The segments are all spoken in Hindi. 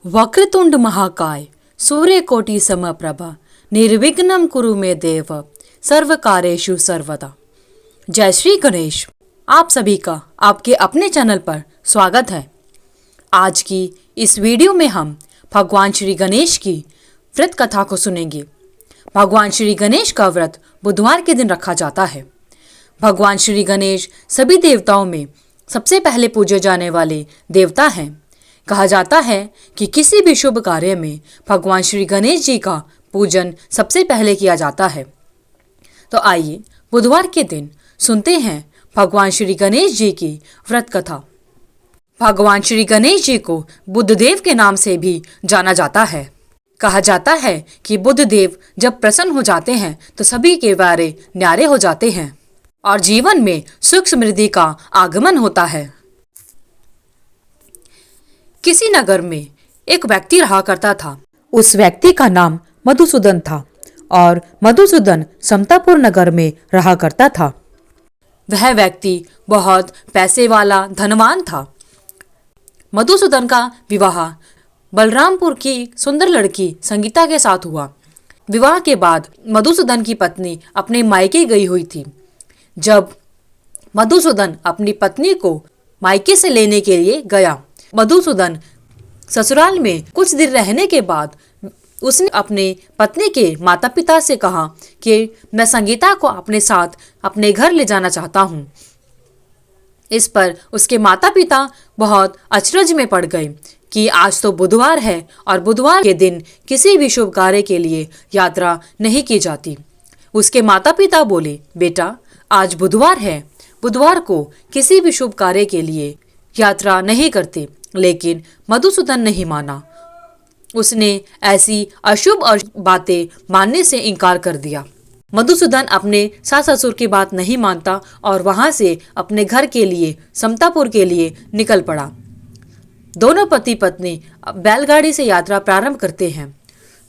वक्रतुंड महाकाय सूर्यकोटि समप्रभ निर्विघ्नं कुरु मे देव सर्वकार्येषु सर्वदा। जय श्री गणेश। आप सभी का आपके अपने चैनल पर स्वागत है। आज की इस वीडियो में हम भगवान श्री गणेश की व्रत कथा को सुनेंगे। भगवान श्री गणेश का व्रत बुधवार के दिन रखा जाता है। भगवान श्री गणेश सभी देवताओं में सबसे पहले पूजे जाने वाले देवता हैं। कहा जाता है कि किसी भी शुभ कार्य में भगवान श्री गणेश जी का पूजन सबसे पहले किया जाता है। तो आइए बुधवार के दिन सुनते हैं भगवान श्री गणेश जी की व्रत कथा। भगवान श्री गणेश जी को बुद्धदेव के नाम से भी जाना जाता है। कहा जाता है कि बुद्धदेव जब प्रसन्न हो जाते हैं तो सभी के वारे न्यारे हो जाते हैं और जीवन में सुख समृद्धि का आगमन होता है। किसी नगर में एक व्यक्ति रहा करता था। उस व्यक्ति का नाम मधुसूदन था और मधुसूदन समतापुर नगर में रहा करता था। वह व्यक्ति बहुत पैसे वाला धनवान था। मधुसूदन का विवाह बलरामपुर की सुंदर लड़की संगीता के साथ हुआ। विवाह के बाद मधुसूदन की पत्नी अपने मायके गई हुई थी। जब मधुसूदन अपनी पत्नी को मायके से लेने के लिए गया, मधुसूदन ससुराल में कुछ दिन रहने के बाद उसने अपने पत्नी के माता पिता से कहा कि मैं संगीता को अपने साथ अपने घर ले जाना चाहता हूँ। इस पर उसके माता पिता बहुत अचरज में पड़ गए कि आज तो बुधवार है और बुधवार के दिन किसी भी शुभ कार्य के लिए यात्रा नहीं की जाती। उसके माता पिता बोले, बेटा आज बुधवार है, बुधवार को किसी भी शुभ कार्य के लिए यात्रा नहीं करते। लेकिन मधुसूदन नहीं माना। उसने ऐसी अशुभ बातें मानने से इनकार कर दिया। मधुसूदन अपने सास ससुर की बात नहीं मानता और वहां से अपने घर के लिए समतापुर के लिए निकल पड़ा। दोनों पति पत्नी बैलगाड़ी से यात्रा प्रारंभ करते हैं।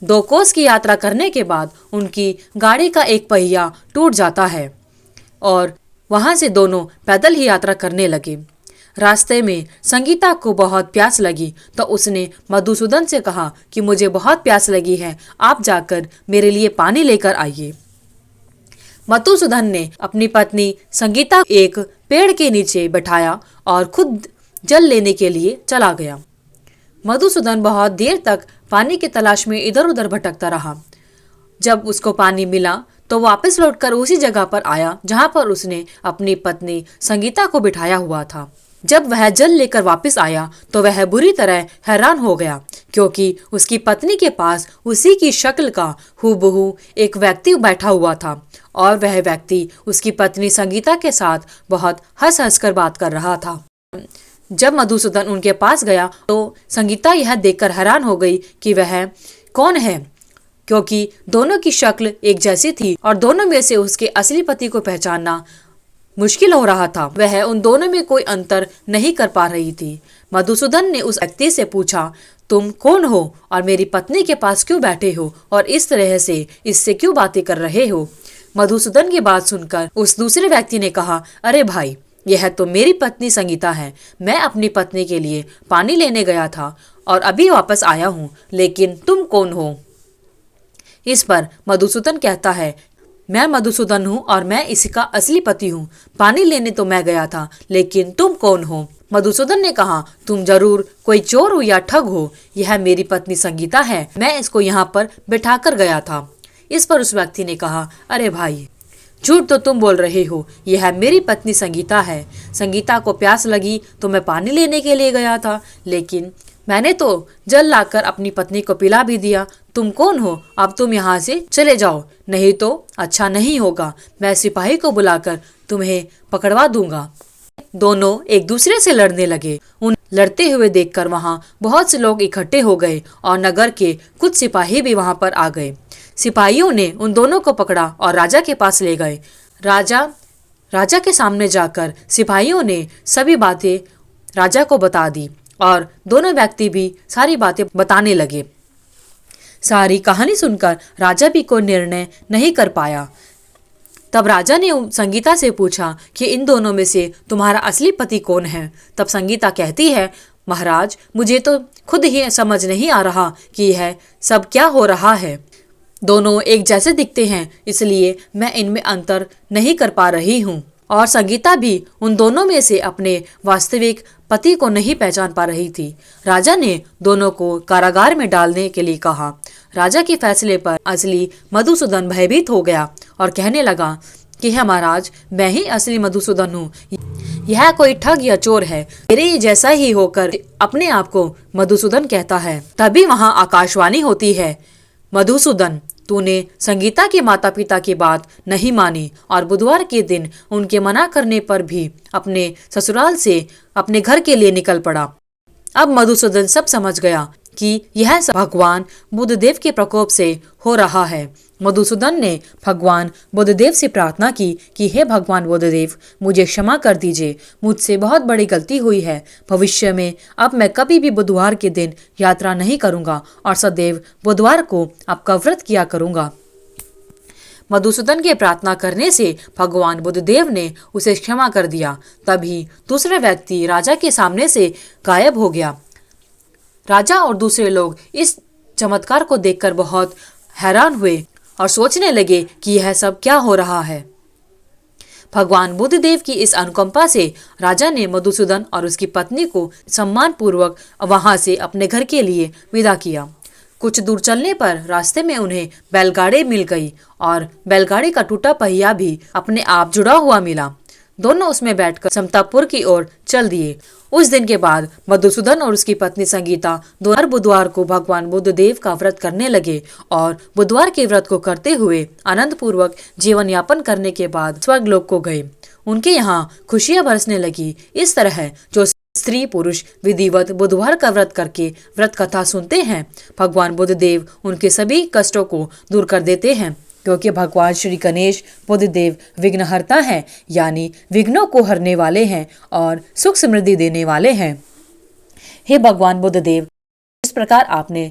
2 कोस की यात्रा करने के बाद उनकी गाड़ी का एक पहिया टूट जाता है और वहां से दोनों पैदल ही यात्रा करने लगे। रास्ते में संगीता को बहुत प्यास लगी तो उसने मधुसूदन से कहा कि मुझे बहुत प्यास लगी है, आप जाकर मेरे लिए पानी लेकर आइए। मधुसूदन ने अपनी पत्नी संगीता एक पेड़ के नीचे बैठाया और खुद जल लेने के लिए चला गया। मधुसूदन बहुत देर तक पानी की तलाश में इधर उधर भटकता रहा। जब उसको पानी मिला तो वापस लौटकर उसी जगह पर आया जहां पर उसने अपनी पत्नी संगीता को बिठाया हुआ था। जब वह जल लेकर वापस आया तो वह बुरी तरह हैरान हो गया, क्योंकि उसकी पत्नी के पास उसी की शक्ल का हूबहू एक व्यक्ति बैठा हुआ था और वह व्यक्ति उसकी पत्नी संगीता के साथ बहुत हंस हंस कर बात कर रहा था। जब मधुसूदन उनके पास गया तो संगीता यह देखकर हैरान हो गई कि वह कौन है, क्योंकि दोनों की शक्ल एक जैसी थी और दोनों में से उसके असली पति को पहचानना मुश्किल हो रहा था। वह उन दोनों में कोई अंतर नहीं कर पा रही थी। मधुसूदन ने उस व्यक्ति से पूछा, तुम कौन हो और मेरी पत्नी के पास क्यों बैठे हो और इस तरह से इससे क्यों बातें कर रहे हो? मधुसूदन की बात सुनकर उस दूसरे व्यक्ति ने कहा, अरे भाई, यह तो मेरी पत्नी संगीता है। मैं अपनी पत्नी के लिए पानी लेने गया था और अभी वापस आया हूँ, लेकिन तुम कौन हो? इस पर मधुसूदन कहता है, मैं मधुसूदन हूँ और मैं इसका असली पति हूँ। पानी लेने तो मैं गया था, लेकिन तुम कौन हो? मधुसूदन ने कहा, तुम जरूर कोई चोर हो या ठग हो। यह मेरी पत्नी संगीता है, मैं इसको यहाँ पर बैठा कर गया था। इस पर उस व्यक्ति ने कहा, अरे भाई, झूठ तो तुम बोल रहे हो, यह मेरी पत्नी संगीता है। संगीता को प्यास लगी तो मैं पानी लेने के लिए गया था, लेकिन मैंने तो जल लाकर अपनी पत्नी को पिला भी दिया। तुम कौन हो? अब तुम यहाँ से चले जाओ, नहीं तो अच्छा नहीं होगा। मैं सिपाही को बुलाकर तुम्हें पकड़वा दूंगा। दोनों एक दूसरे से लड़ने लगे। उन लड़ते हुए देखकर वहाँ बहुत से लोग इकट्ठे हो गए और नगर के कुछ सिपाही भी वहाँ पर आ गए। सिपाहियों ने उन दोनों को पकड़ा और राजा के पास ले गए। राजा के सामने जाकर सिपाहियों ने सभी बातें राजा को बता दी और दोनों व्यक्ति भी सारी बातें बताने लगे। सारी कहानी सुनकर राजा भी कोई निर्णय नहीं कर पाया। तब राजा ने संगीता से पूछा कि इन दोनों में से तुम्हारा असली पति कौन है? तब संगीता कहती है, महाराज, मुझे तो खुद ही समझ नहीं आ रहा कि यह सब क्या हो रहा है। दोनों एक जैसे दिखते हैं, इसलिए मैं इनमें अंतर नहीं कर पा रही हूँ। और संगीता भी उन दोनों में से अपने वास्तविक पति को नहीं पहचान पा रही थी। राजा ने दोनों को कारागार में डालने के लिए कहा। राजा के फैसले पर असली मधुसूदन भयभीत हो गया और कहने लगा कि है महाराज, मैं ही असली मधुसूदन हूँ। यह कोई ठग या चोर है, मेरे जैसा ही होकर अपने आप को मधुसूदन कहता है। तभी वहाँ आकाशवाणी होती है, मधुसूदन, तूने संगीता के माता पिता की बात नहीं मानी और बुधवार के दिन उनके मना करने पर भी अपने ससुराल से अपने घर के लिए निकल पड़ा। अब मधुसूदन सब समझ गया कि यह सब भगवान बुद्धदेव के प्रकोप से हो रहा है। मधुसूदन ने भगवान बुद्धदेव से प्रार्थना की कि हे भगवान बुद्धदेव, मुझे क्षमा कर दीजिए, मुझसे बहुत बड़ी गलती हुई है। भविष्य में अब मैं कभी भी बुधवार के दिन यात्रा नहीं करूंगा और सदैव बुधवार को आपका व्रत किया करूंगा। मधुसूदन के प्रार्थना करने से भगवान बुद्धदेव ने उसे क्षमा कर दिया। तभी दूसरा व्यक्ति राजा के सामने से गायब हो गया। राजा और दूसरे लोग इस चमत्कार को देखकर बहुत हैरान हुए और सोचने लगे कि यह सब क्या हो रहा है। भगवान बुद्धदेव की इस अनुकंपा से राजा ने मधुसूदन और उसकी पत्नी को सम्मान पूर्वक वहां से अपने घर के लिए विदा किया। कुछ दूर चलने पर रास्ते में उन्हें बैलगाड़ी मिल गई और बैलगाड़ी का टूटा पहिया भी अपने आप जुड़ा हुआ मिला। दोनों उसमें बैठकर समतापुर की ओर चल दिए। उस दिन के बाद मधुसूदन और उसकी पत्नी संगीता हर बुधवार को भगवान बुद्धदेव का व्रत करने लगे और बुधवार के व्रत को करते हुए आनंद पूर्वक जीवन यापन करने के बाद स्वर्गलोक को गए। उनके यहाँ खुशियां बरसने लगी। इस तरह जो स्त्री पुरुष विधिवत बुधवार का व्रत करके व्रत कथा सुनते हैं, भगवान बुद्धदेव उनके सभी कष्टों को दूर कर देते हैं, क्योंकि भगवान श्री गणेश बुद्धदेव विघ्नहर्ता हैं, यानी विघ्नों को हरने वाले हैं और सुख समृद्धि देने वाले हैं। हे भगवान बुद्धदेव, जिस प्रकार आपने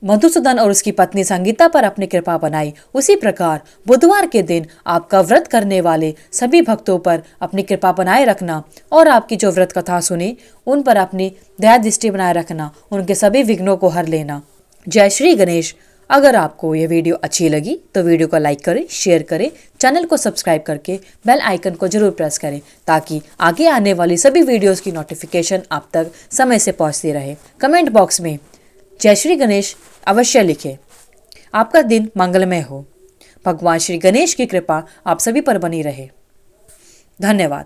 मधुसूदन और उसकी पत्नी संगीता पर अपनी कृपा बनाई, उसी प्रकार बुधवार के दिन आपका व्रत करने वाले सभी भक्तों पर अपनी कृपा बनाए रखना और आपकी जो व्रत कथा सुने उन पर अपनी दया दृष्टि बनाए रखना, उनके सभी विघ्नों को हर लेना। जय श्री गणेश। अगर आपको यह वीडियो अच्छी लगी तो वीडियो को लाइक करें, शेयर करें, चैनल को सब्सक्राइब करके बेल आइकन को जरूर प्रेस करें ताकि आगे आने वाली सभी वीडियोस की नोटिफिकेशन आप तक समय से पहुंचती रहे। कमेंट बॉक्स में जय श्री गणेश अवश्य लिखें। आपका दिन मंगलमय हो। भगवान श्री गणेश की कृपा आप सभी पर बनी रहे। धन्यवाद।